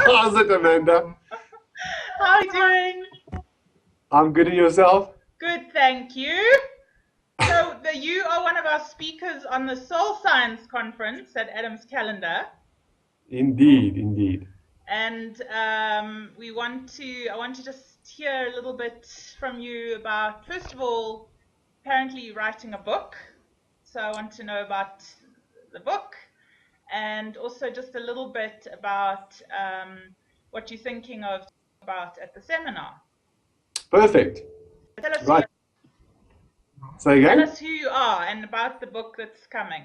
How's it, Amanda? How are you doing? I'm good, and yourself? Good, thank you. So you are one of our speakers on the Soul Science Conference at Adam's Calendar. Indeed, indeed. And I want to just hear a little bit from you about, first of all, apparently writing a book. So I want to know about the book, and also just a little bit about what you're thinking about at the seminar. Perfect. Tell us, Right. Say tell again? us who you are and about the book that's coming.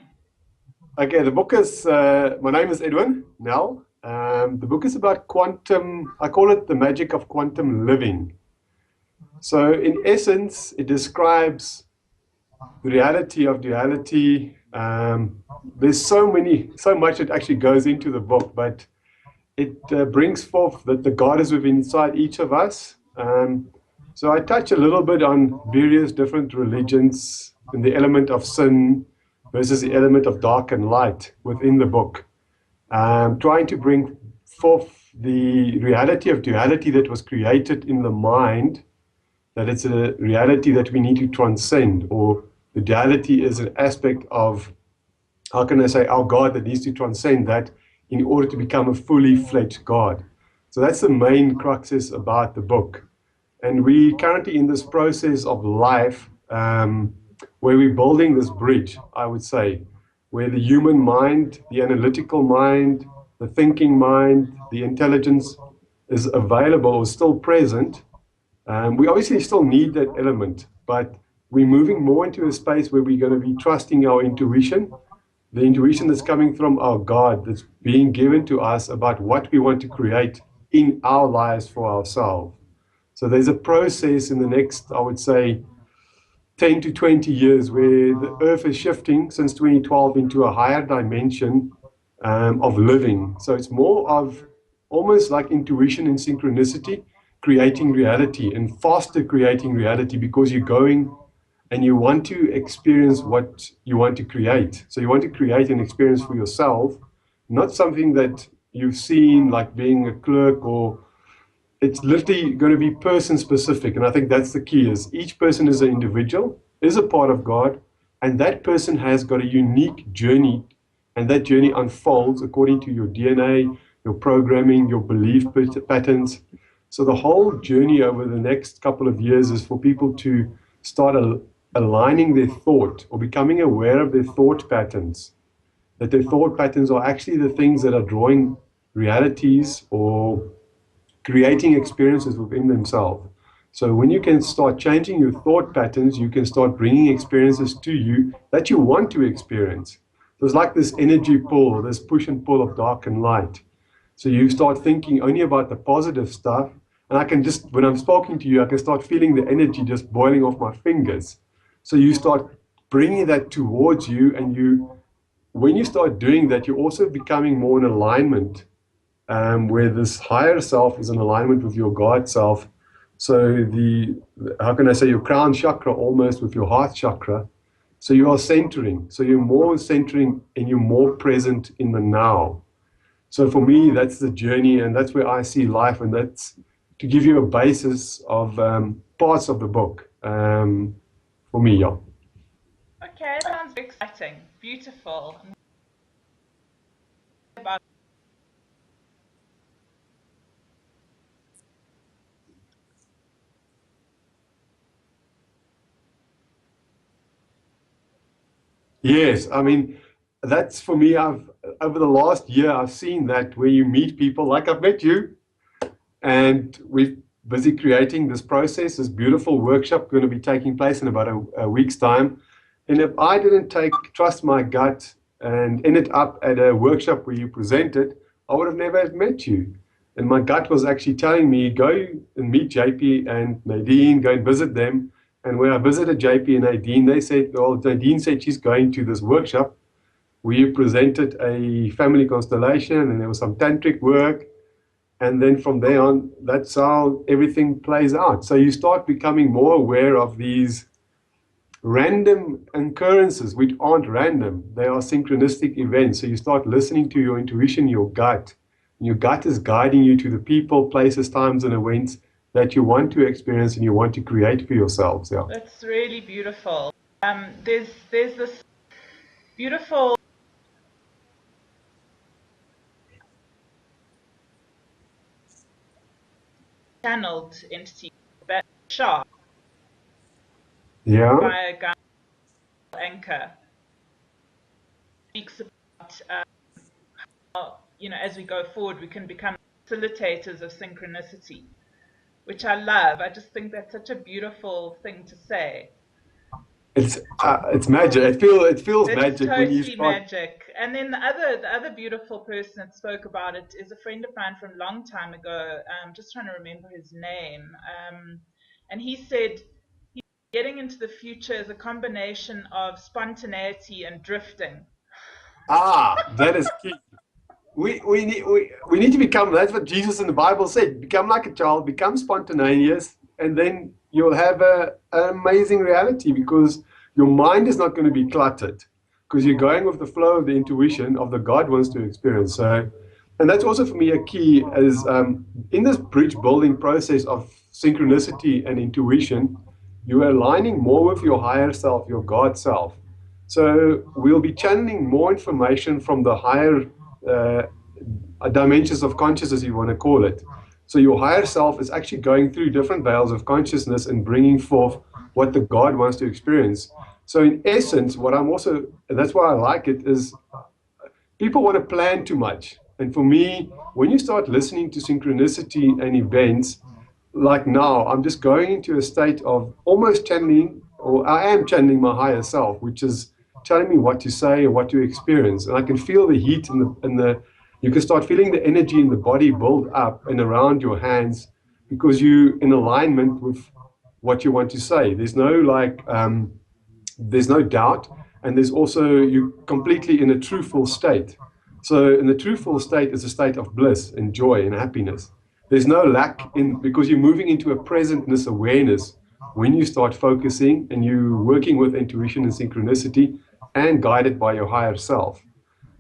Okay, the book is, my name is Edwin Nel. The book is about quantum, I call it the magic of quantum living. So in essence, it describes the reality of duality. There's so much that actually goes into the book, but it brings forth that the God is within inside each of us. So I touch a little bit on various different religions and the element of sin versus the element of dark and light within the book. Trying to bring forth the reality of duality that was created in the mind, that it's a reality that we need to transcend, or the duality is an aspect of, how can I say, our God that needs to transcend that in order to become a fully fledged God. So that's the main cruxes about the book. And we currently in this process of life, where we're building this bridge, I would say, where the human mind, the analytical mind, the thinking mind, the intelligence is available or still present. We obviously still need that element, but we're moving more into a space where we're going to be trusting our intuition, the intuition that's coming from our God, that's being given to us about what we want to create in our lives for ourselves. So there's a process in the next, I would say, 10 to 20 years where the earth is shifting since 2012 into a higher dimension of living. So it's more of almost like intuition and synchronicity, creating reality and faster creating reality, because you're going and you want to experience what you want to create. So you want to create an experience for yourself, not something that you've seen like being a clerk, or it's literally going to be person specific. And I think that's the key, is each person is an individual, is a part of God, and that person has got a unique journey, and that journey unfolds according to your DNA, your programming, your belief patterns. So the whole journey over the next couple of years is for people to start aligning their thought, or becoming aware of their thought patterns, that their thought patterns are actually the things that are drawing realities or creating experiences within themselves. So when you can start changing your thought patterns, you can start bringing experiences to you that you want to experience. There's like this energy pull, this push and pull of dark and light. So you start thinking only about the positive stuff, and I can just, when I'm speaking to you, I can start feeling the energy just boiling off my fingers. So you start bringing that towards you, and when you start doing that, you're also becoming more in alignment, where this higher self is in alignment with your God self. So how can I say, your crown chakra almost with your heart chakra. So you are centering. So you're more centering and you're more present in the now. So for me, that's the journey, and that's where I see life, and that's to give you a basis of parts of the book for me, yeah. Okay, sounds exciting, beautiful. Yes, I mean, that's for me. Over the last year, I've seen that where you meet people like I've met you, and we're busy creating this process, this beautiful workshop going to be taking place in about a week's time. And if I didn't trust my gut and ended up at a workshop where you presented, I would have never met you. And my gut was actually telling me, go and meet JP and Nadine, go and visit them. And when I visited JP and Nadine, they said, well, Nadine said she's going to this workshop where you presented a family constellation, and there was some tantric work. And then from there on, that's how everything plays out. So you start becoming more aware of these random occurrences, which aren't random. They are synchronistic events. So you start listening to your intuition, your gut, Your gut is guiding you to the people, places, times, and events that you want to experience and you want to create for yourselves. Yeah. That's really beautiful. There's this beautiful channeled entity, that shark, Yeah. by a guy Anchor, speaks about how, as we go forward, we can become facilitators of synchronicity, which I love. I just think that's such a beautiful thing to say. It's magic. It feels It's magic when you totally start. magic. And then the other beautiful person that spoke about it is a friend of mine from a long time ago. Just trying to remember his name. And he said getting into the future is a combination of spontaneity and drifting. That is key. We need to become, that's what Jesus in the Bible said, become like a child, become spontaneous, and then you'll have an amazing reality because your mind is not going to be cluttered because you're going with the flow of the intuition of the God wants to experience. So, and that's also for me a key as in this bridge building process of synchronicity and intuition, you're aligning more with your higher self, your God self. So we'll be channeling more information from the higher uh, dimensions of consciousness, you want to call it. So your higher self is actually going through different veils of consciousness and bringing forth what the God wants to experience. So in essence, what I'm also, and that's why I like it, is people want to plan too much. And for me, when you start listening to synchronicity and events, like now, I'm just going into a state of almost channeling, or I am channeling my higher self, which is telling me what to say and what to experience. And I can feel the heat and you can start feeling the energy in the body build up and around your hands because you in alignment with what you want to say. There's no doubt, and there's also you completely in a truthful state. So in the truthful state is a state of bliss and joy and happiness. There's no lack in because you're moving into a presentness awareness when you start focusing and you working with intuition and synchronicity and guided by your higher self.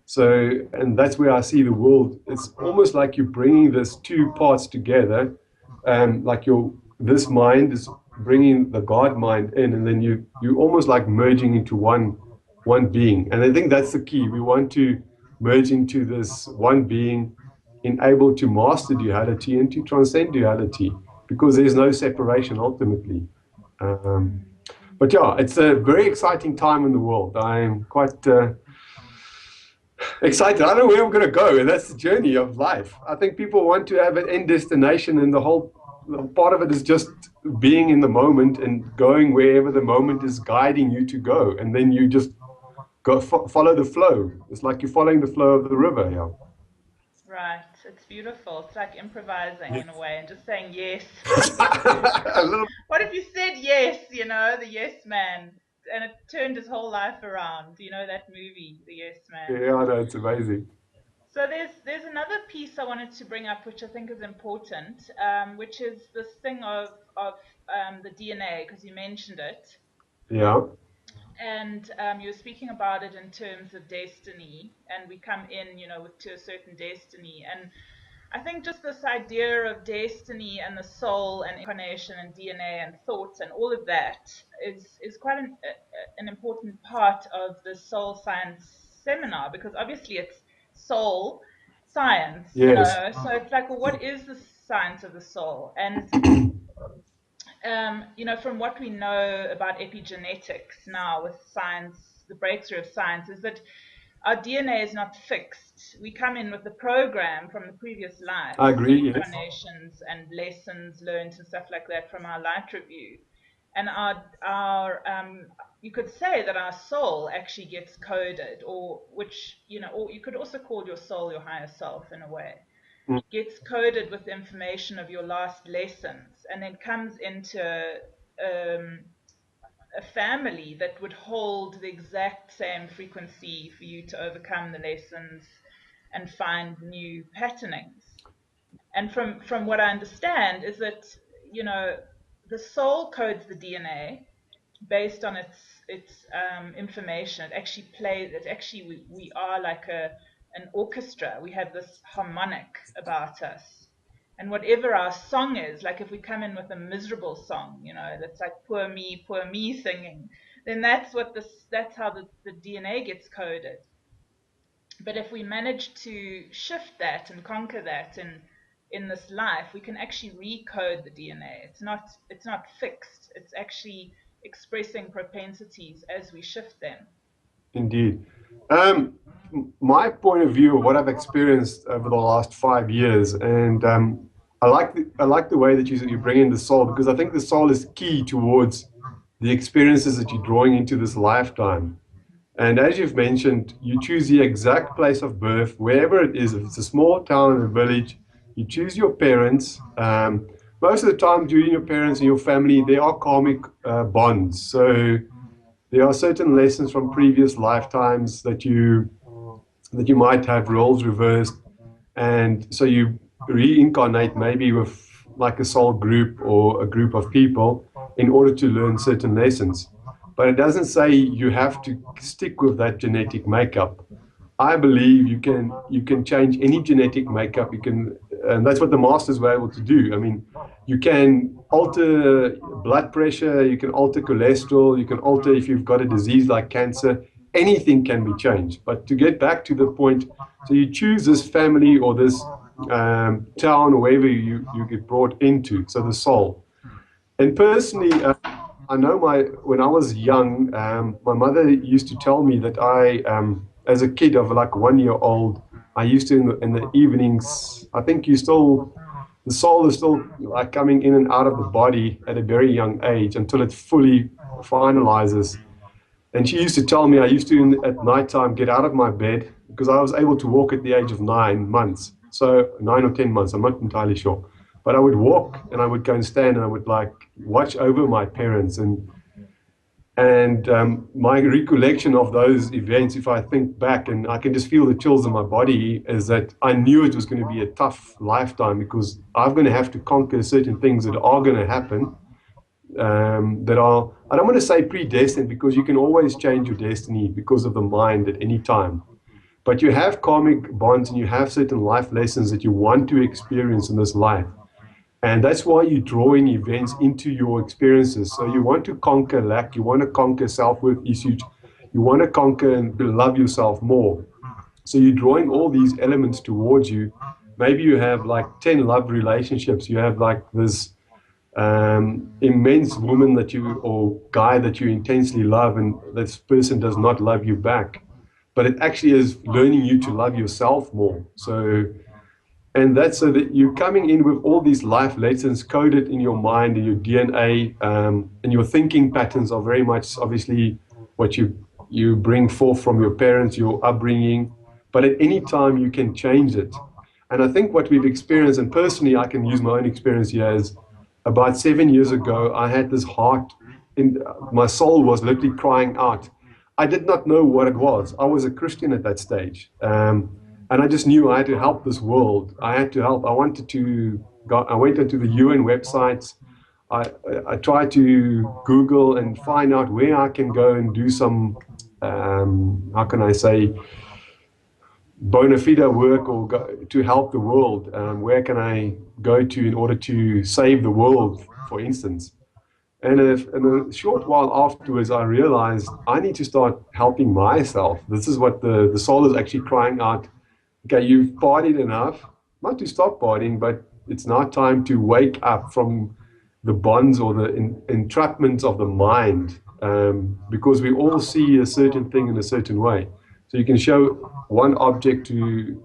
So, and that's where I see the world. It's almost like you're bringing these two parts together, like this mind is bringing the God mind in, and then you almost like merging into one being. And I think that's the key. We want to merge into this one being, able to master duality and to transcend duality, because there's no separation ultimately. Um, but yeah, it's a very exciting time in the world. I am quite excited. I don't know where I'm going to go, and that's the journey of life. I think people want to have an end destination, and the whole part of it is just being in the moment and going wherever the moment is guiding you to go, and then you just follow the flow. It's like you're following the flow of the river. Yeah. Right. It's beautiful. It's like improvising in a way and just saying yes. A little. What if you said yes, the yes man, and it turned his whole life around? You know that movie, The Yes Man? Yeah, I know, it's amazing. So there's another piece I wanted to bring up, which I think is important, which is this thing of the DNA, because you mentioned it, Yeah, and you were speaking about it in terms of destiny, and we come in, to a certain destiny, and I think just this idea of destiny and the soul and incarnation and DNA and thoughts and all of that is quite an important part of the soul science seminar, because obviously it's soul science, yes. So it's like, well, what is the science of the soul? And from what we know about epigenetics now with science, the breakthrough of science is that our DNA is not fixed. We come in with the program from the previous lives, I agree, yes. incarnations and lessons learned and stuff like that from our light review. And our you could say that our soul actually gets coded, or or you could also call your soul your higher self in a way, Mm. gets coded with information of your last lessons, and then comes into a family that would hold the exact same frequency for you to overcome the lessons and find new patternings. And from what I understand is that the soul codes the DNA based on its information. It actually we are like an orchestra. We have this harmonic about us. And whatever our song is, like if we come in with a miserable song, you know, that's like poor me singing, then that's how the DNA gets coded. But if we manage to shift that and conquer that in this life, we can actually recode the DNA. It's not fixed. It's actually expressing propensities as we shift them. Indeed. My point of view of what I've experienced over the last 5 years, and I like the way that you bring in the soul, because I think the soul is key towards the experiences that you're drawing into this lifetime. And as you've mentioned, you choose the exact place of birth, wherever it is. If it's a small town or a village, you choose your parents. Most of the time, during your parents and your family, there are karmic bonds. So there are certain lessons from previous lifetimes that you might have roles reversed, and so you reincarnate maybe with like a soul group or a group of people in order to learn certain lessons. But it doesn't say you have to stick with that genetic makeup. I believe you can change any genetic makeup. You can, and that's what the masters were able to do. I mean, you can alter blood pressure, you can alter cholesterol, you can alter if you've got a disease like cancer. Anything can be changed. But to get back to the point, so you choose this family or this town or wherever you get brought into. So the soul. And personally, I know when I was young, my mother used to tell me that as a kid of like 1 year old, I used to in the evenings. I think the soul is still like coming in and out of the body at a very young age until it fully finalizes. And she used to tell me I used to at nighttime get out of my bed because I was able to walk at the age of 9 months, so 9 or 10 months. I'm not entirely sure. But I would walk and I would go and stand and I would like watch over my parents, and my recollection of those events, if I think back, and I can just feel the chills in my body, is that I knew it was going to be a tough lifetime because I'm going to have to conquer certain things that are going to happen, that are, I don't want to say predestined, because you can always change your destiny because of the mind at any time. But you have karmic bonds and you have certain life lessons that you want to experience in this life. And that's why you're drawing events into your experiences. So you want to conquer lack, you want to conquer self-worth issues, you want to conquer and love yourself more. So you're drawing all these elements towards you. Maybe you have like 10 love relationships. You have like this immense woman or guy that you intensely love, and this person does not love you back. But it actually is learning you to love yourself more. And that's so that you're coming in with all these life lessons coded in your mind and your DNA, and your thinking patterns are very much obviously what you bring forth from your parents, your upbringing. But at any time you can change it. And I think what we've experienced, and personally I can use my own experience here, is about 7 years ago I had this heart, my soul was literally crying out. I did not know what it was. I was a Christian at that stage. And I just knew I had to help this world. I had to help. I went into the UN websites. I tried to Google and find out where I can go and do some, how can I say, bona fide work or to help the world. Where can I go to in order to save the world, for instance? And in a short while afterwards, I realized I need to start helping myself. This is what the soul is actually crying out. Okay, you've partied enough, not to stop partying, but it's now time to wake up from the bonds or the entrapments of the mind, because we all see a certain thing in a certain way. So you can show one object to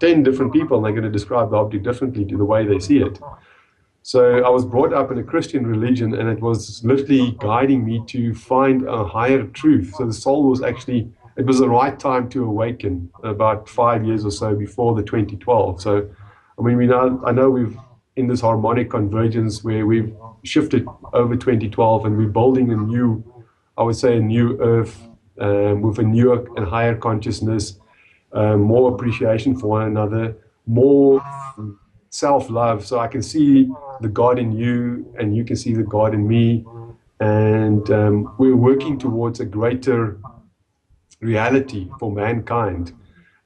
10 different people, and they're going to describe the object differently to the way they see it. So I was brought up in a Christian religion, and it was literally guiding me to find a higher truth. So the soul was actually, it was the right time to awaken about 5 years or so before the 2012. So, I mean, I know we've in this harmonic convergence where we've shifted over 2012 and we're building a new, I would say, a new earth with a newer and higher consciousness, more appreciation for one another, more self-love. So I can see the God in you and you can see the God in me. And we're working towards a greater reality for mankind.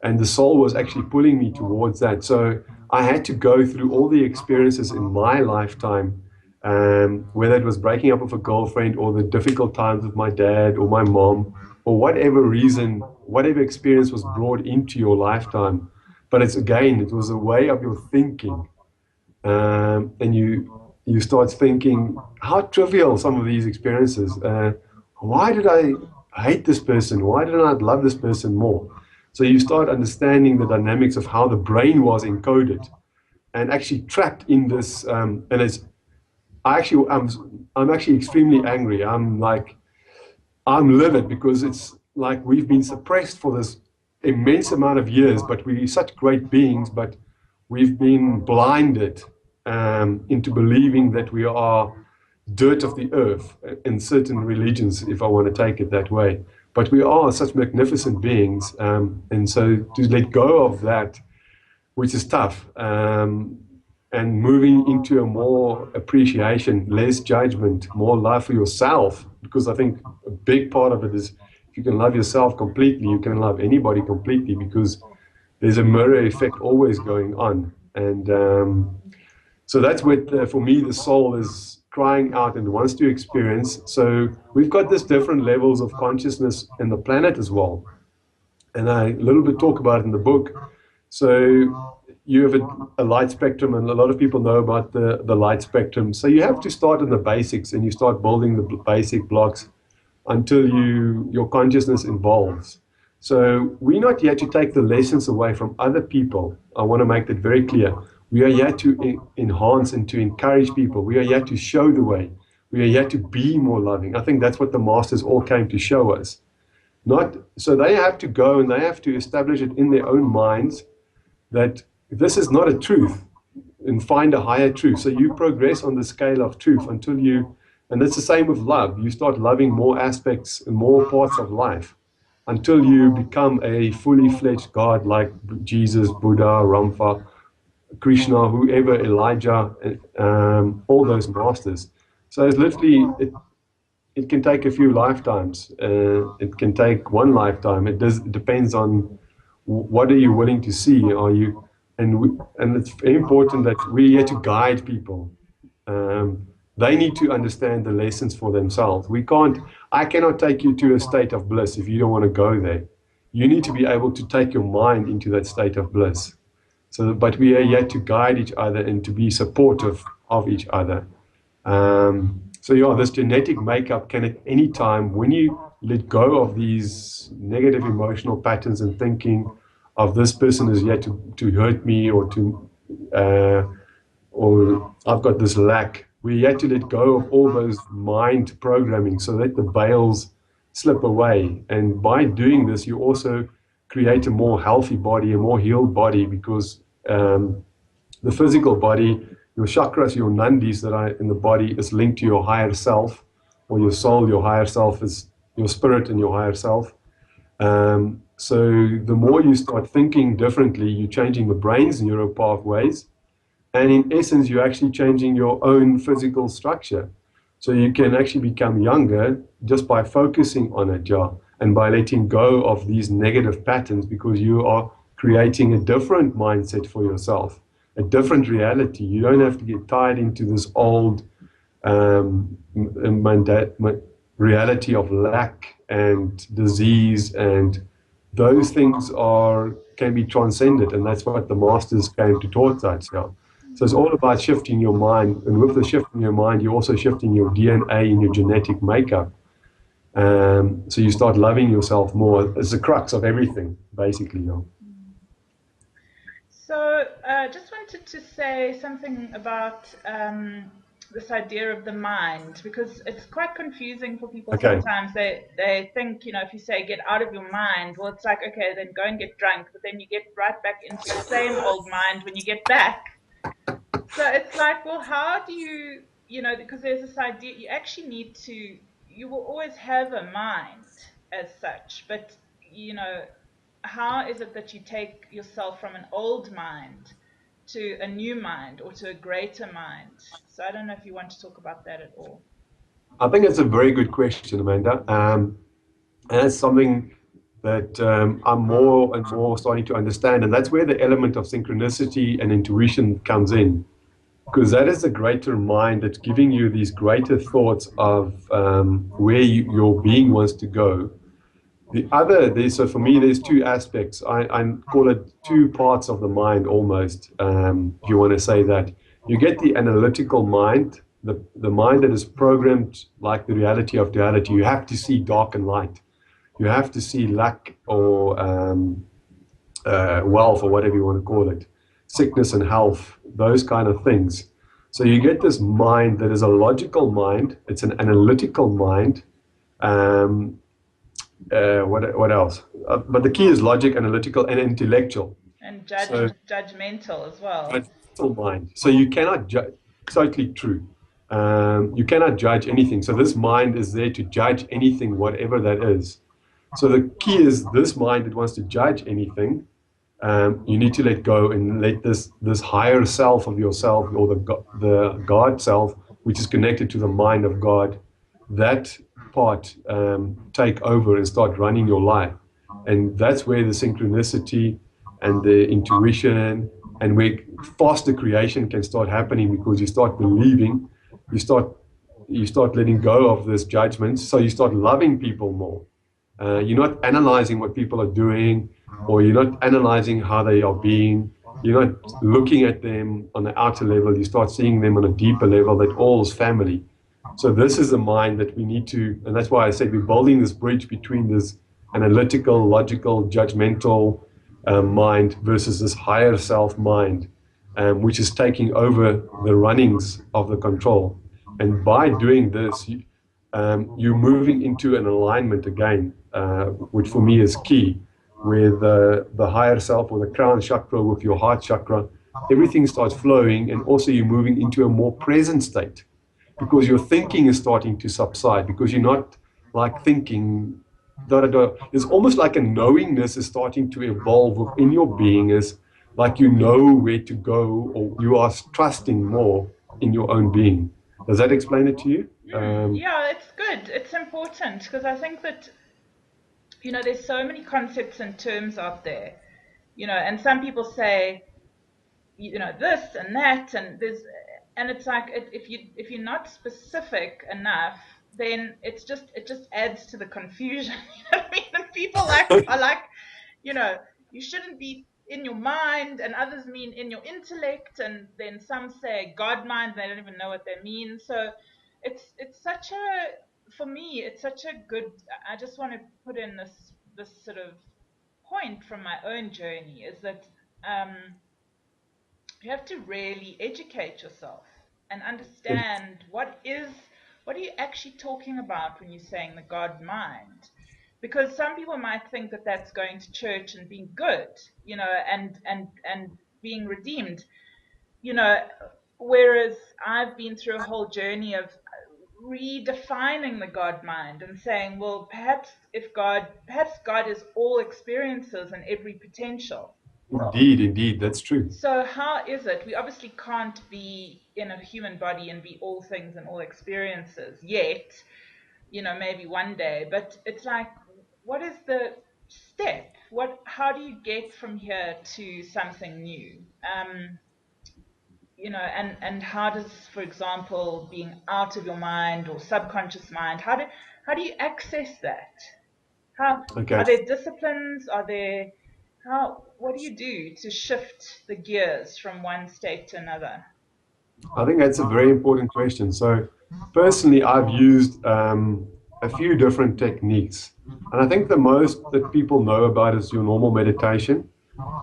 and the soul was actually pulling me towards that. So I had to go through all the experiences in my lifetime, whether it was breaking up with a girlfriend or the difficult times with my dad or my mom, or whatever reason, whatever experience was brought into your lifetime. But it's again, it was a way of your thinking, and you start thinking how trivial some of these experiences. Why did I hate this person? Why did I not love this person more? So you start understanding the dynamics of how the brain was encoded and actually trapped in this. And it's I'm actually extremely angry. I'm livid because it's like we've been suppressed for this immense amount of years, but we're such great beings, but we've been blinded into believing that we are dirt of the earth in certain religions, if I want to take it that way. But we are such magnificent beings, and so to let go of that, which is tough, and moving into a more appreciation, less judgment, more love for yourself, because I think a big part of it is if you can love yourself completely, you can love anybody completely, because there's a mirror effect always going on. And so that's what, for me, the soul is crying out and wants to experience. So we've got this different levels of consciousness in the planet as well. And I a little bit talk about it in the book. So you have a light spectrum, and a lot of people know about the light spectrum. So you have to start in the basics, and you start building the basic blocks until your consciousness evolves. So we're not here to take the lessons away from other people. I want to make that very clear. We are here to enhance and to encourage people. We are here to show the way. We are here to be more loving. I think that's what the masters all came to show us. Not so they have to go and they have to establish it in their own minds that this is not a truth, and find a higher truth. So you progress on the scale of truth until you, and it's the same with love. You start loving more aspects and more parts of life until you become a fully fledged God like Jesus, Buddha, Rampa, Krishna, whoever, Elijah, all those masters. So it's literally, it can take a few lifetimes. It can take one lifetime. It depends on what are you willing to see. Are you, and it's very important that we're here to guide people. They need to understand the lessons for themselves. I cannot take you to a state of bliss if you don't want to go there. You need to be able to take your mind into that state of bliss. So, but we are here to guide each other and to be supportive of each other. So yeah, this genetic makeup can at any time, when you let go of these negative emotional patterns and thinking of this person is yet to hurt me or I've got this lack, we had to let go of all those mind programming so that the veils slip away. And by doing this, you also create a more healthy body, a more healed body, because the physical body, your chakras, your nandis that are in the body is linked to your higher self, or your soul. Your higher self is your spirit and your higher self. So the more you start thinking differently, you're changing the brain's neural pathways. And in essence, you're actually changing your own physical structure. So you can actually become younger just by focusing on it, yeah, and by letting go of these negative patterns, because you are creating a different mindset for yourself, a different reality. You don't have to get tied into this old reality of lack and disease, and those things can be transcended, and that's what the masters came to taught us. Yeah. So it's all about shifting your mind, and with the shift in your mind, you're also shifting your DNA and your genetic makeup. So you start loving yourself more. It's the crux of everything, basically. Yeah. So just wanted to say something about this idea of the mind, because it's quite confusing for people. Okay. Sometimes they think, if you say get out of your mind, well, it's like, okay, then go and get drunk, but then you get right back into the same old mind when you get back. So it's like, well, how do you, because there's this idea, you actually need to, you will always have a mind as such, but, how is it that you take yourself from an old mind to a new mind or to a greater mind? So I don't know if you want to talk about that at all. I think it's a very good question, Amanda. And it's something that I'm more and more starting to understand. And that's where the element of synchronicity and intuition comes in, because that is the greater mind that's giving you these greater thoughts of where your being wants to go. So for me, there's two aspects. I call it two parts of the mind almost, if you want to say that. You get the analytical mind, the mind that is programmed like the reality of duality. You have to see dark and light. You have to see lack or wealth or whatever you want to call it, sickness and health, those kind of things. So you get this mind that is a logical mind. It's an analytical mind. What else? But the key is logic, analytical, and intellectual. And judgmental as well. Judgmental mind. So you cannot judge. Totally true. You cannot judge anything. So this mind is there to judge anything, whatever that is. So the key is this mind that wants to judge anything. You need to let go and let this higher self of yourself, or the God self, which is connected to the mind of God, that part take over and start running your life. And that's where the synchronicity and the intuition and where faster creation can start happening, because you start believing, you start letting go of this judgment, so you start loving people more. You're not analyzing what people are doing, or you're not analyzing how they are being. You're not looking at them on the outer level. You start seeing them on a deeper level, that all is family. So this is the mind that we need to, and that's why I said we're building this bridge between this analytical, logical, judgmental mind versus this higher self mind, which is taking over the runnings of the control. And by doing this, you're moving into an alignment again, which for me is key, with the higher self or the crown chakra with your heart chakra. Everything starts flowing, and also you're moving into a more present state, because your thinking is starting to subside, because you're not like thinking, It's almost like a knowingness is starting to evolve within your being, is like you know where to go, or you are trusting more in your own being. Does that explain it to you? Yeah, it's good. It's important, because I think that, there's so many concepts and terms out there, and some people say, this and that, and it's like, if you're not specific enough, then it just adds to the confusion. You know what I mean? And people are like, you shouldn't be in your mind, and others mean in your intellect, and then some say God mind, they don't even know what they mean. So it's such a, for me, it's such a good, I just want to put in this sort of point from my own journey, is that you have to really educate yourself and understand what are you actually talking about when you're saying the God mind. Because some people might think that that's going to church and being good, and being redeemed, whereas I've been through a whole journey of redefining the God mind and saying, well, perhaps God is all experiences and every potential. Indeed, that's true. So how is it? We obviously can't be in a human body and be all things and all experiences yet, maybe one day, but it's like, what is the step? How do you get from here to something new? And how does, for example, being out of your mind or subconscious mind, how do you access that? Are there disciplines? What do you do to shift the gears from one state to another? I think that's a very important question. So personally, I've used a few different techniques. And I think the most that people know about is your normal meditation.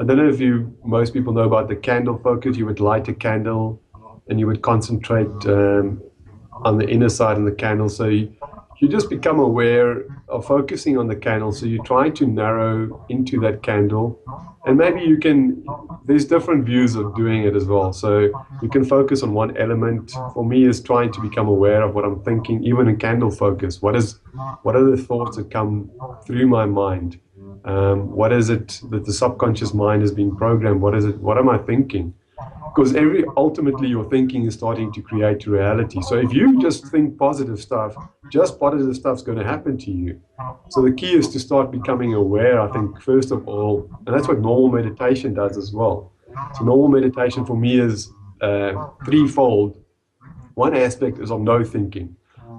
I don't know if most people know about the candle focus. You would light a candle and you would concentrate on the inner side of the candle. So you just become aware of focusing on the candle. So you're trying to narrow into that candle. And maybe there's different views of doing it as well. So you can focus on one element. For me, is trying to become aware of what I'm thinking, even in candle focus. What are the thoughts that come through my mind? What is it that the subconscious mind is being programmed? What am I thinking? because ultimately your thinking is starting to create reality. So if you just think positive stuff, just positive stuff's going to happen to you. So the key is to start becoming aware, I think, first of all, and that's what normal meditation does as well. So normal meditation for me is threefold. One aspect is of no thinking.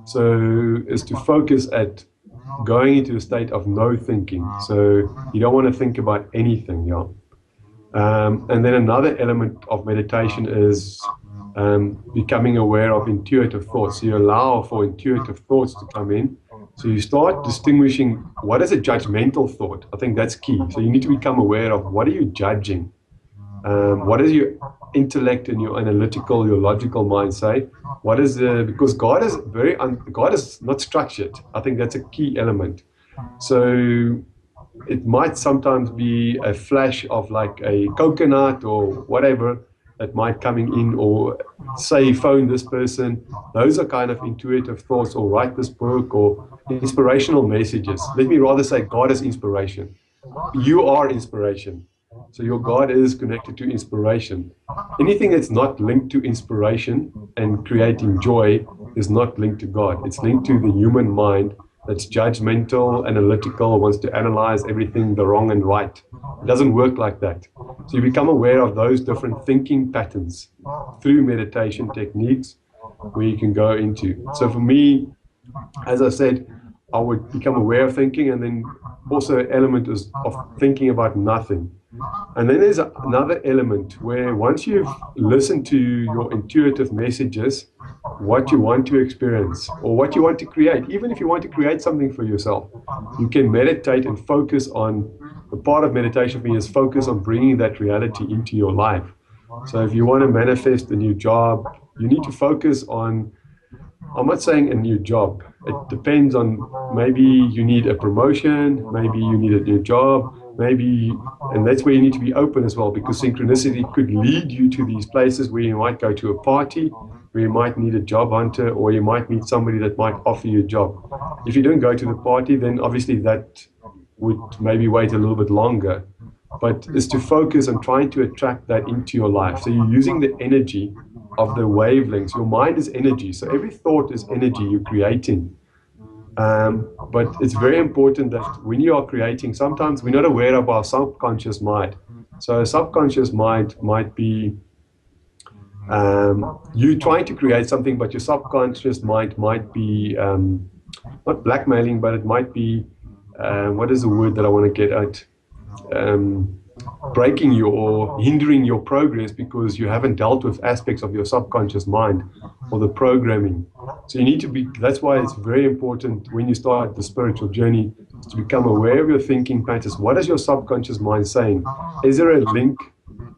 So is to focus at going into a state of no thinking. So you don't want to think about anything, yeah. And then another element of meditation is becoming aware of intuitive thoughts. So you allow for intuitive thoughts to come in. So you start distinguishing what is a judgmental thought. I think that's key. So you need to become aware of what are you judging? What is your intellect and your analytical, your logical mind say? What is because God is God is not structured. I think that's a key element. So it might sometimes be a flash of like a coconut or whatever that might coming in, or say phone this person. Those are kind of intuitive thoughts, or write this book, or inspirational messages. Let me rather say God is inspiration. You are inspiration. So your God is connected to inspiration. Anything that's not linked to inspiration and creating joy is not linked to God. It's linked to the human mind that's judgmental, analytical, wants to analyze everything, the wrong and right. It doesn't work like that. So you become aware of those different thinking patterns through meditation techniques where you can go into. So for me, as I said, I would become aware of thinking, and then also an element is of thinking about nothing. And then there's another element where once you've listened to your intuitive messages, what you want to experience or what you want to create, even if you want to create something for yourself, you can meditate and focus on, the part of meditation for me is focus on bringing that reality into your life. So if you want to manifest a new job, you need to focus on, I'm not saying a new job. It depends on, maybe you need a promotion, maybe you need a new job, maybe, and that's where you need to be open as well, because synchronicity could lead you to these places where you might go to a party, where you might need a job hunter, or you might meet somebody that might offer you a job. If you don't go to the party, then obviously that would maybe wait a little bit longer. But it's to focus on trying to attract that into your life. So you're using the energy of the wavelengths. Your mind is energy. So every thought is energy you're creating. But it's very important that when you are creating, sometimes we're not aware of our subconscious mind. So a subconscious mind might be you trying to create something, but your subconscious mind might be not blackmailing, but it might be, what is the word that I want to get at? Breaking you or hindering your progress because you haven't dealt with aspects of your subconscious mind or the programming. So you need to be, that's why it's very important when you start the spiritual journey to become aware of your thinking patterns. What is your subconscious mind saying? Is there a link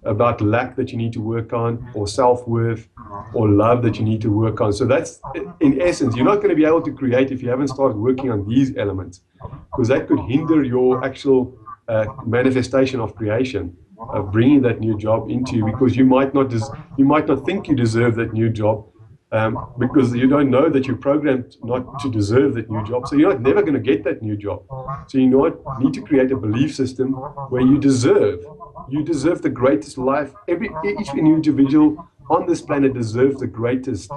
about lack that you need to work on, or self-worth, or love that you need to work on? So that's, in essence, you're not going to be able to create if you haven't started working on these elements, because that could hinder your actual manifestation of creation, of bringing that new job into you, because you might not think you deserve that new job, because you don't know that you're programmed not to deserve that new job. So you're never going to get that new job. So you need to create a belief system where you deserve the greatest life. Each individual on this planet deserves the greatest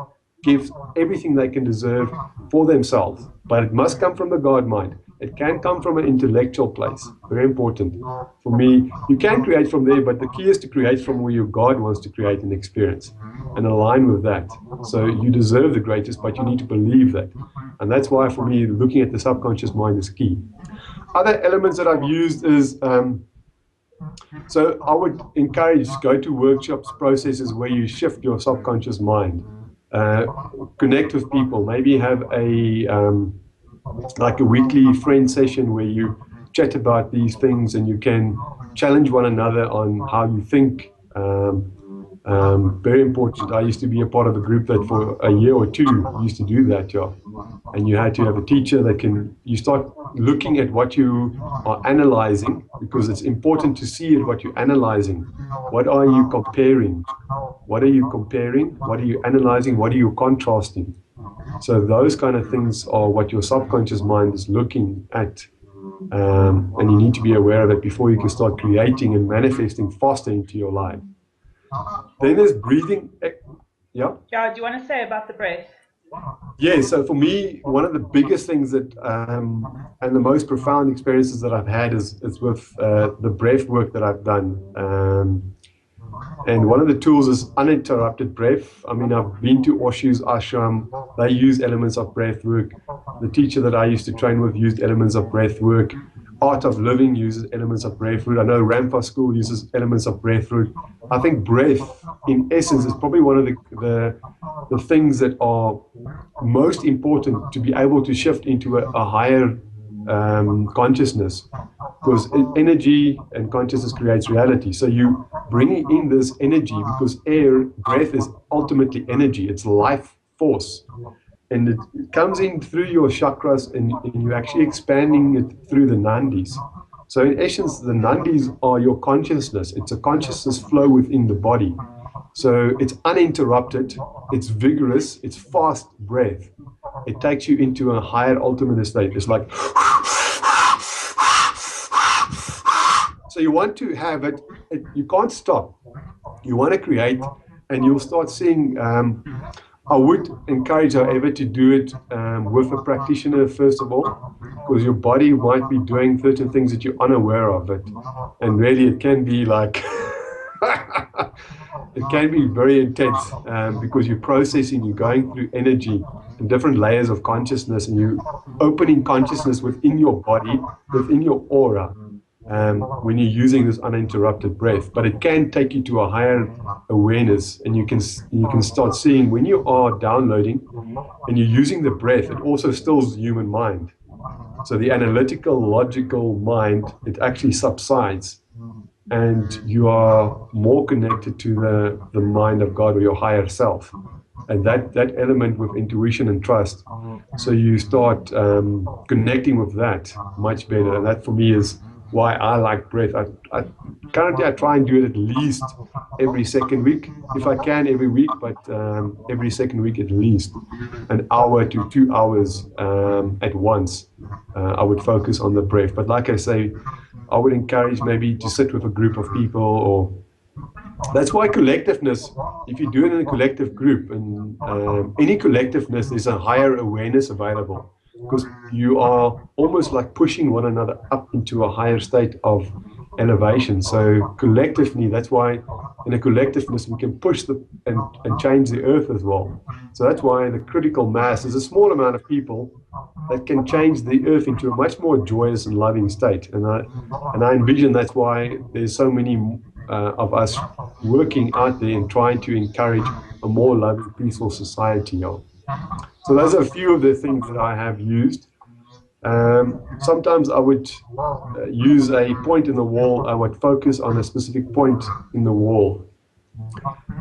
gift, everything they can deserve for themselves. But it must come from the God mind. It can come from an intellectual place. Very important. For me, you can create from there, but the key is to create from where your God wants to create an experience and align with that. So you deserve the greatest, but you need to believe that. And that's why, for me, looking at the subconscious mind is key. Other elements that I've used is, so I would encourage, go to workshops, processes where you shift your subconscious mind. Connect with people, maybe have like a weekly friend session where you chat about these things and you can challenge one another on how you think. Very important. I used to be a part of a group that for a year or two used to do that job. And you had to have a teacher that you start looking at what you are analyzing, because it's important to see at what you're analyzing. What are you comparing? What are you comparing? What are you analyzing? What are you contrasting? So those kind of things are what your subconscious mind is looking at. And you need to be aware of it before you can start creating and manifesting faster into your life. Then there's breathing. Yeah. Yeah, do you want to say about the breath? Yeah, so for me, one of the biggest things that, and the most profound experiences that I've had is with the breath work that I've done. And one of the tools is uninterrupted breath. I mean, I've been to Oshu's ashram. They use elements of breath work. The teacher that I used to train with used elements of breath work. Art of Living uses elements of breath work. I know Rampa School uses elements of breath work. I think breath, in essence, is probably one of the things that are most important to be able to shift into a higher consciousness, because energy and consciousness creates reality. So you bringing in this energy, because breath is ultimately energy. It's life force, and it comes in through your chakras, and you're actually expanding it through the nandis. So in essence, the nandis are your consciousness. It's a consciousness flow within the body. So it's uninterrupted, it's vigorous, it's fast breath. It takes you into a higher ultimate state. It's like, so you want to have it, you can't stop. You want to create, and you'll start seeing. I would encourage, however, to do it with a practitioner first of all, because your body might be doing certain things that you're unaware of it, and really it can be like it can be very intense, because you're processing, you're going through energy and different layers of consciousness, and you're opening consciousness within your body, within your aura, when you're using this uninterrupted breath. But it can take you to a higher awareness, and you can start seeing when you are downloading and you're using the breath. It also stills the human mind. So the analytical, logical mind, it actually subsides, and you are more connected to the mind of God, or your higher self, and that element with intuition and trust. So you start connecting with that much better, and that for me is why I like breath. Currently I try and do it at least every second week, if I can every week, but every second week at least an hour to 2 hours at once. I would focus on the breath. But like I say, I would encourage maybe to sit with a group of people, or that's why collectiveness, if you do it in a collective group, and any collectiveness, there's a higher awareness available, because you are almost like pushing one another up into a higher state of elevation. So collectively, that's why in a collectiveness we can push and change the earth as well. So that's why the critical mass is a small amount of people that can change the earth into a much more joyous and loving state. And I envision that's why there's so many of us working out there and trying to encourage a more loving, peaceful society. So those are a few of the things that I have used. Sometimes I would use a point in the wall. I would focus on a specific point in the wall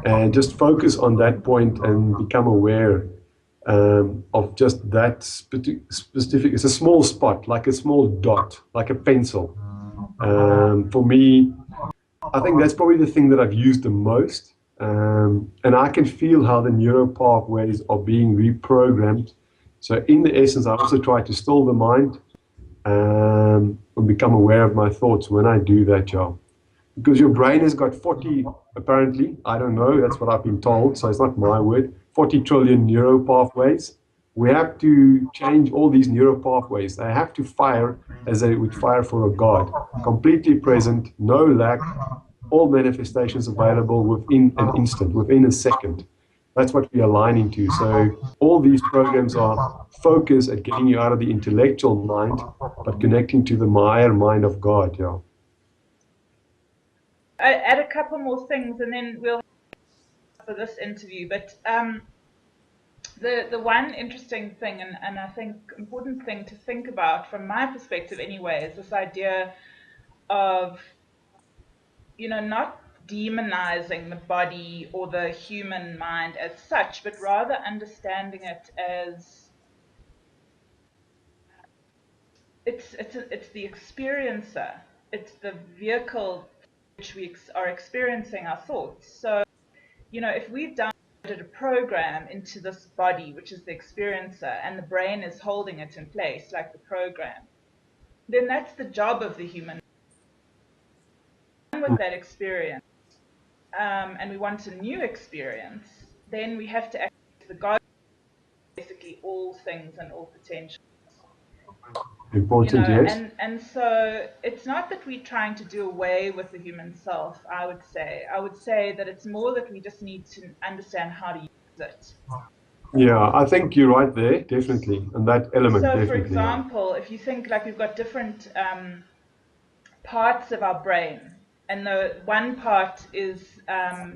and just focus on that point and become aware of just that specific. It's a small spot, like a small dot, like a pencil. For me, I think that's probably the thing that I've used the most. And I can feel how the neural pathways are being reprogrammed. So in the essence, I also try to still the mind and become aware of my thoughts when I do that job. Because your brain has got 40, apparently, I don't know, that's what I've been told, so it's not my word, 40 trillion neural pathways. We have to change all these neural pathways. They have to fire as they would fire for a god. Completely present, no lack, all manifestations available within an instant, within a second. That's what we're aligning to. So all these programs are focused at getting you out of the intellectual mind, but connecting to the higher mind of God. Yeah. I add a couple more things, and then we'll for this interview. But the one interesting thing, and I think important thing to think about from my perspective anyway, is this idea of, not demonizing the body or the human mind as such, but rather understanding it as it's the experiencer. It's the vehicle which we are experiencing our thoughts. So, if we've downloaded a program into this body, which is the experiencer, and the brain is holding it in place like the program, then that's the job of the human with that experience. and we want a new experience, then we have to access the God, basically all things and all potential. Important, yes. And so it's not that we're trying to do away with the human self. I would say that it's more that we just need to understand how to use it. Yeah, I think you're right there, definitely. And that element, So for definitely, yeah. example, if you think like we've got different parts of our brain, and the one part is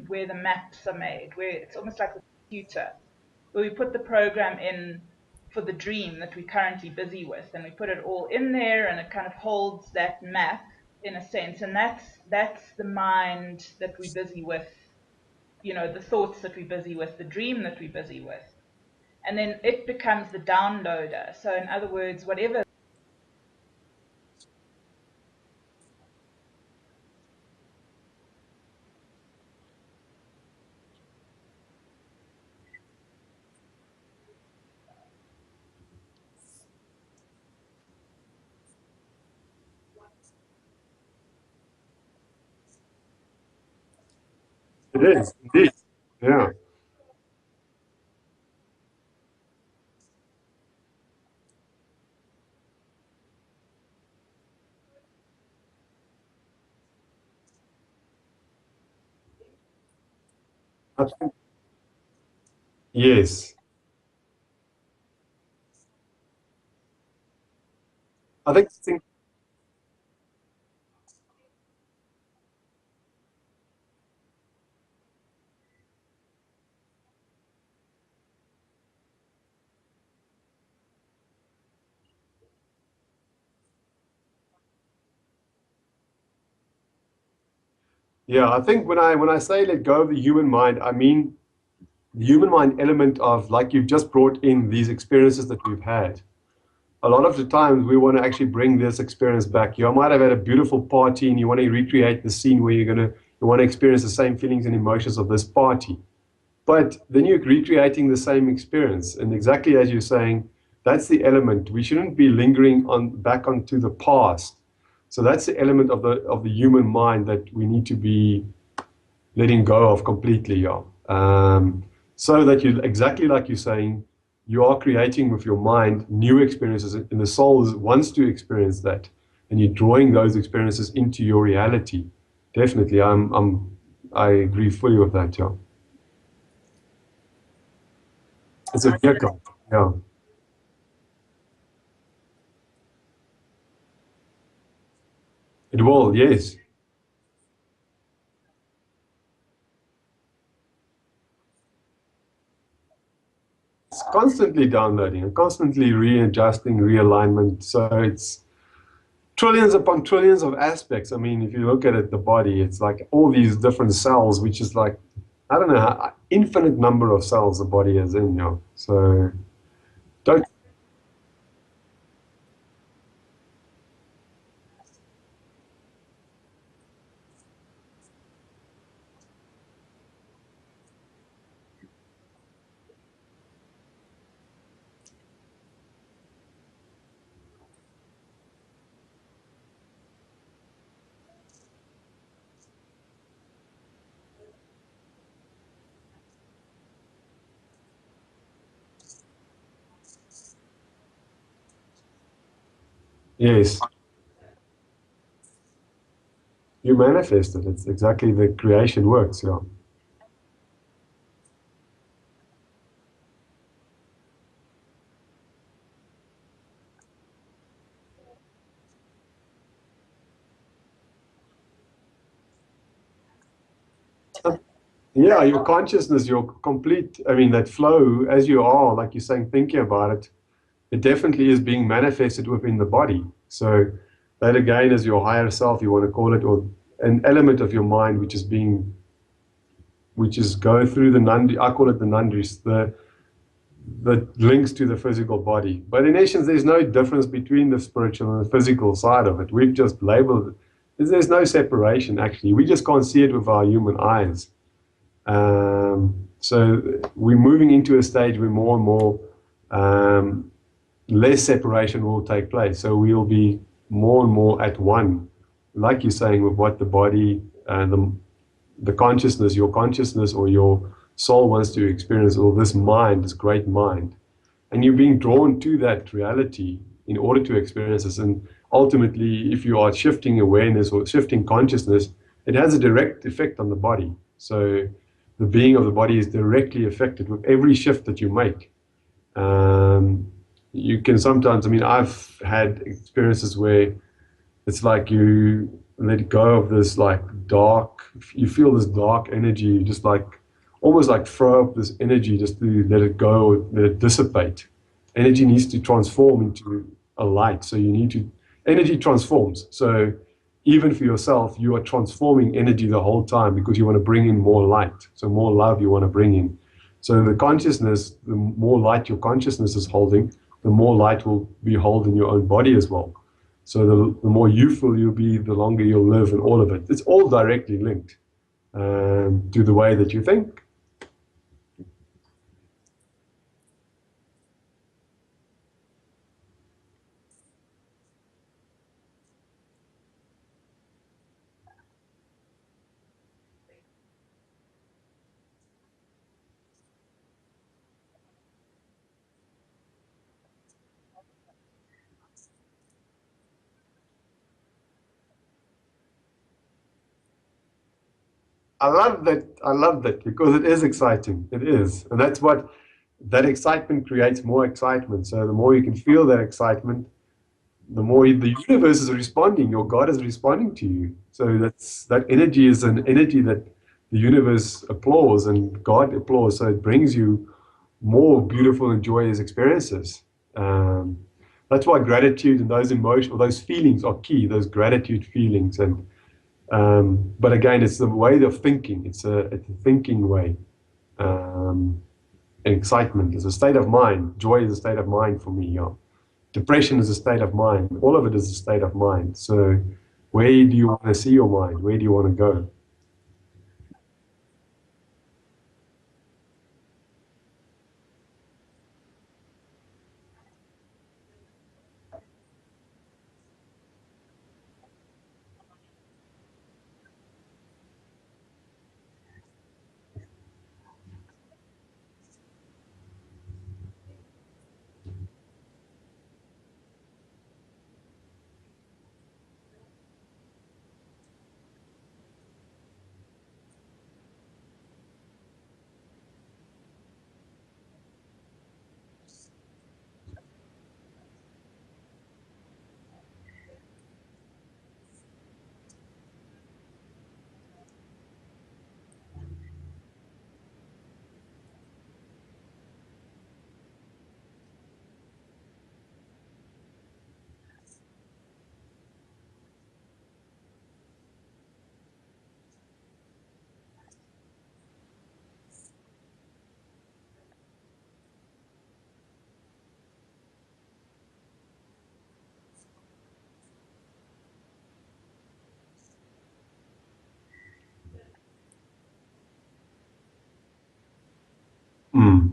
where the maps are made, where it's almost like a computer, where we put the program in for the dream that we're currently busy with, and we put it all in there, and it kind of holds that map in a sense, and that's the mind that we're busy with, the thoughts that we're busy with, the dream that we're busy with, and then it becomes the downloader. So in other words, whatever It is, indeed. Yeah. I think, yes. I think yeah, I think when I say let go of the human mind, I mean the human mind element of like you've just brought in these experiences that we've had. A lot of the times we want to actually bring this experience back. You might have had a beautiful party and you want to recreate the scene where you want to experience the same feelings and emotions of this party. But then you're recreating the same experience. And exactly as you're saying, that's the element. We shouldn't be lingering on back onto the past. So that's the element of the human mind that we need to be letting go of completely, yeah. So that you exactly like you're saying, you are creating with your mind new experiences, and the soul wants to experience that, and you're drawing those experiences into your reality. Definitely, I agree fully with that, yeah. It's a vehicle, yeah. It will, yes. It's constantly downloading and constantly readjusting, realignment. So it's trillions upon trillions of aspects. I mean, if you look at it, the body, it's like all these different cells, which is like, I don't know, infinite number of cells the body is in, you. So don't, yes, you manifest it. It's exactly the creation works, yeah. Yeah, your consciousness, your complete, I mean, that flow as you are, like you're saying, thinking about it, it definitely is being manifested within the body. So that again is your higher self, you want to call it, or an element of your mind which is go through the nundri, I call it the nundris, the links to the physical body. But in essence, there's no difference between the spiritual and the physical side of it. We've just labeled it. There's no separation actually. We just can't see it with our human eyes. So we're moving into a stage where more and more less separation will take place. So we'll be more and more at one, like you're saying, with what the body, the consciousness, your consciousness or your soul wants to experience, or this mind, this great mind. And you're being drawn to that reality in order to experience this. And ultimately, if you are shifting awareness or shifting consciousness, it has a direct effect on the body. So the being of the body is directly affected with every shift that you make. You can sometimes, I mean, I've had experiences where it's like you let go of this like dark, you feel this dark energy, you just like almost like throw up this energy just to let it go, let it dissipate. Energy needs to transform into a light. So you need to, energy transforms. So even for yourself, you are transforming energy the whole time because you want to bring in more light. So more love you want to bring in. So the consciousness, the more light your consciousness is holding, the more light will be held in your own body as well. So the more youthful you'll be, the longer you'll live, and all of it. It's all directly linked to the way that you think. I love that. I love that because it is exciting. It is. And that's what that excitement creates more excitement. So the more you can feel that excitement, the more the universe is responding. Your God is responding to you. So that energy is an energy that the universe applauds and God applauds. So it brings you more beautiful and joyous experiences. Um, that's why gratitude and those emotions, or those feelings are key. Those gratitude feelings, and but again, it's the way of thinking. It's a thinking way. Um, Excitement is a state of mind. Joy is a state of mind for me. Yeah. Depression is a state of mind. All of it is a state of mind. So, where do you want to see your mind? Where do you want to go?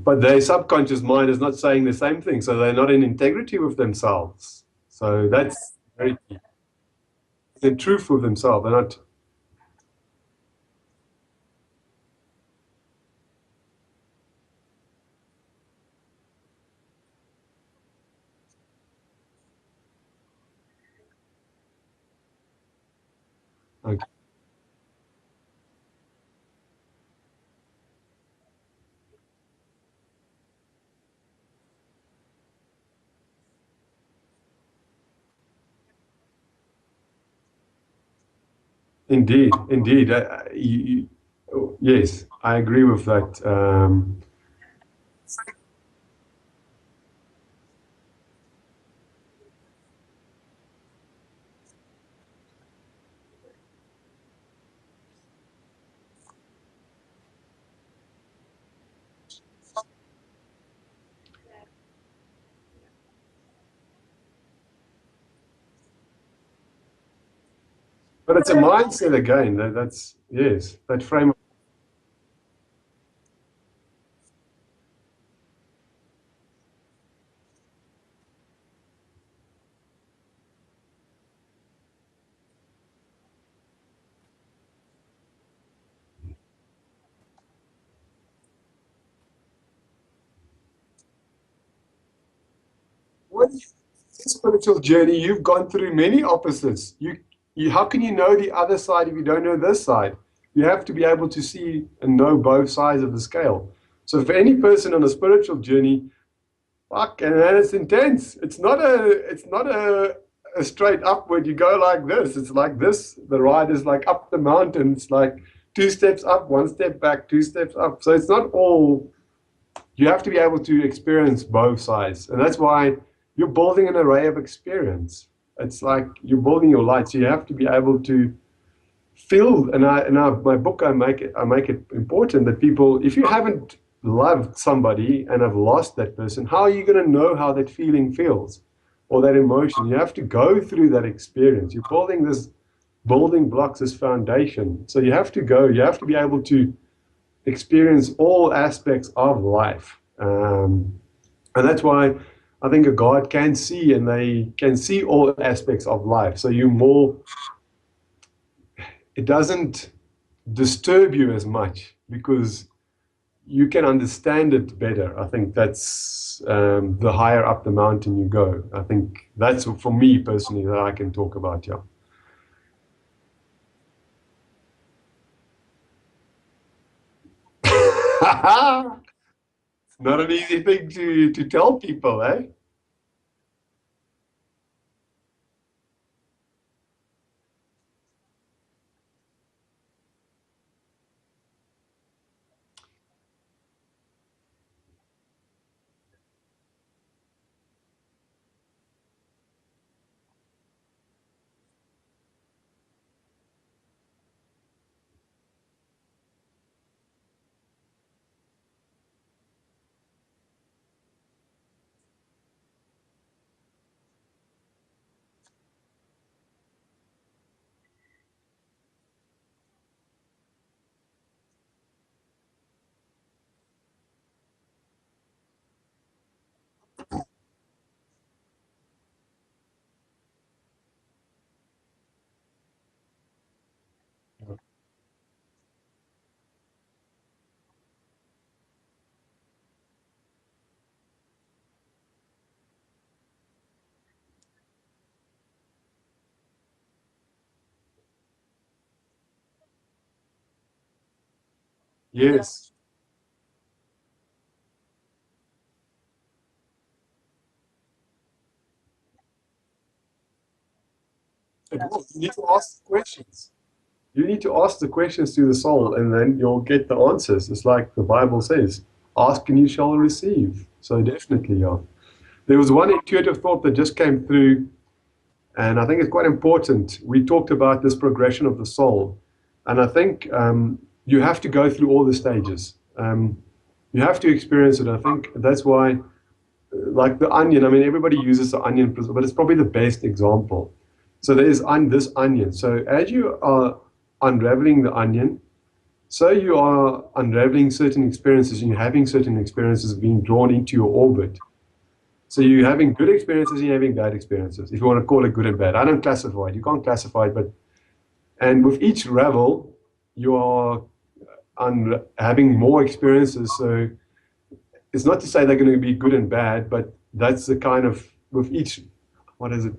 But their subconscious mind is not saying the same thing, so they're not in integrity with themselves. So that's very key. They're truth with themselves. They're not. Okay. Indeed, indeed. Yes, I agree with that. But it's a mindset again. That's yes, that frame. spiritual journey, you've gone through many opposites. How can you know the other side if you don't know this side? You have to be able to see and know both sides of the scale. So for any person on a spiritual journey, fuck, and it's intense. It's not a straight upward. You go like this. It's like this. The ride is like up the mountain. It's like 2 steps up, 1 step back, 2 steps up. So it's not all. You have to be able to experience both sides, and that's why you're building an array of experience. It's like you're building your light, so you have to be able to feel. My book, I make it important that people, if you haven't loved somebody and have lost that person, how are you going to know how that feeling feels or that emotion? You have to go through that experience. You're building this building blocks, this foundation. So you have to be able to experience all aspects of life. And that's why I think a God can see, and they can see all aspects of life. So it doesn't disturb you as much because you can understand it better. I think that's the higher up the mountain you go. I think that's for me personally that I can talk about. Yeah. Not an easy thing to tell people, eh? Yes. It will. You need to ask questions. You need to ask the questions to the soul, and then you'll get the answers. It's like the Bible says, ask and you shall receive. So definitely, yeah. There was one intuitive thought that just came through, and I think it's quite important. We talked about this progression of the soul, and I think you have to go through all the stages. You have to experience it. I think that's why, like the onion, I mean, everybody uses the onion, but it's probably the best example. So there's this onion. So as you are unraveling the onion, so you are unraveling certain experiences and you're having certain experiences being drawn into your orbit. So you're having good experiences and you're having bad experiences, if you want to call it good and bad. I don't classify it. You can't classify it, but and with each revel, you are having more experiences. So it's not to say they're going to be good and bad, but that's the kind of with each. What is it?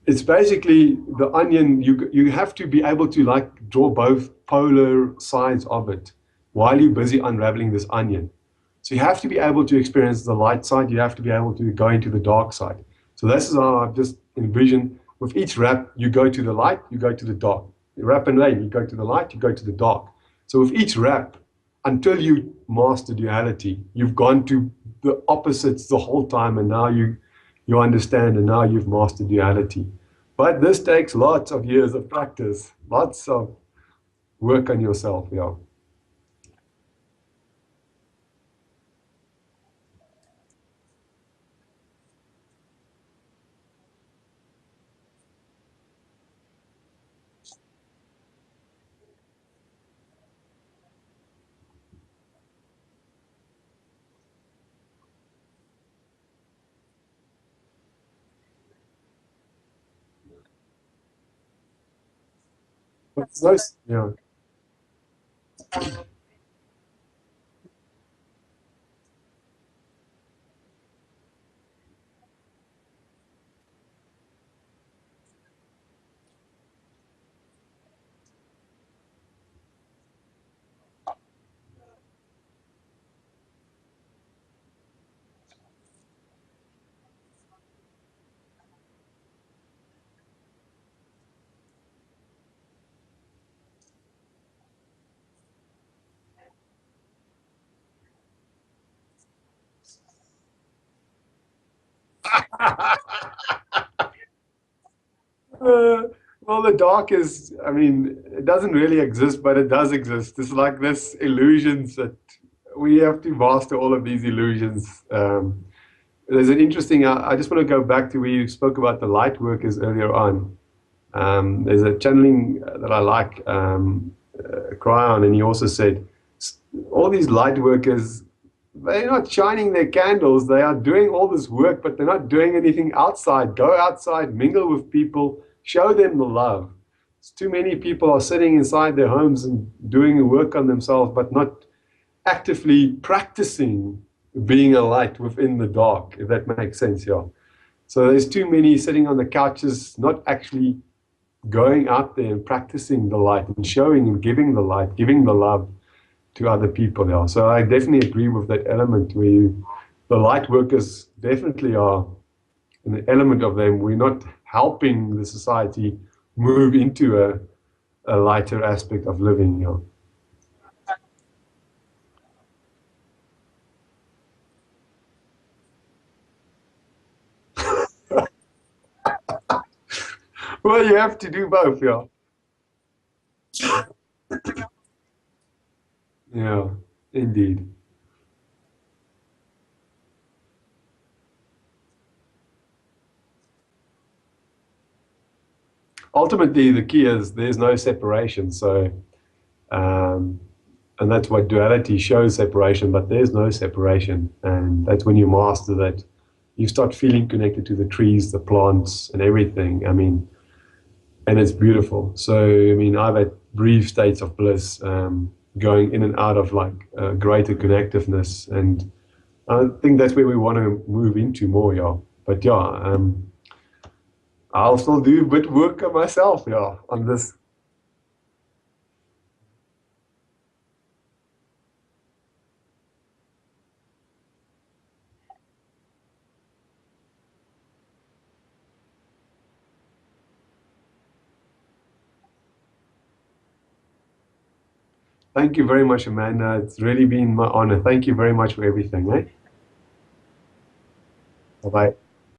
It's basically the onion. You have to be able to like draw both polar sides of it while you're busy unraveling this onion. So you have to be able to experience the light side. You have to be able to go into the dark side. So this is how I've just envisioned. With each wrap, you go to the light, you go to the dark. You wrap and lane, you go to the light, you go to the dark. So with each wrap, until you master duality, you've gone to the opposites the whole time, and now you understand, and now you've mastered duality. But this takes lots of years of practice, lots of work on yourself. Yeah. But it's nice. Yeah. Well, the dark is, I mean, it doesn't really exist, but it does exist. It's like this illusions that we have to master all of these illusions. There's an interesting, I just want to go back to where you spoke about the light workers earlier on. There's a channeling that I like, Cryon, and he also said, all these light workers, they're not shining their candles. They are doing all this work, but they're not doing anything outside. Go outside, mingle with people, show them the love. It's too many people are sitting inside their homes and doing work on themselves, but not actively practicing being a light within the dark, if that makes sense, yeah. So there's too many sitting on the couches, not actually going out there and practicing the light and showing and giving the light, giving the love to other people. Yeah. So I definitely agree with that element where the light workers definitely are an element of them. We're not helping the society move into a lighter aspect of living. Yeah. Well, you have to do both. Yeah. Yeah, indeed. Ultimately, the key is there's no separation. So, um, and that's what duality shows separation, but there's no separation. And that's when you master that, you start feeling connected to the trees, the plants, and everything. I mean, and it's beautiful. So, I mean, I've had brief states of bliss, going in and out of like greater connectiveness. And I think that's where we want to move into more, yeah. But yeah, I'll still do a bit work on myself, yeah, on this. Thank you very much, Amanda. It's really been my honor. Thank you very much for everything, eh? Bye bye.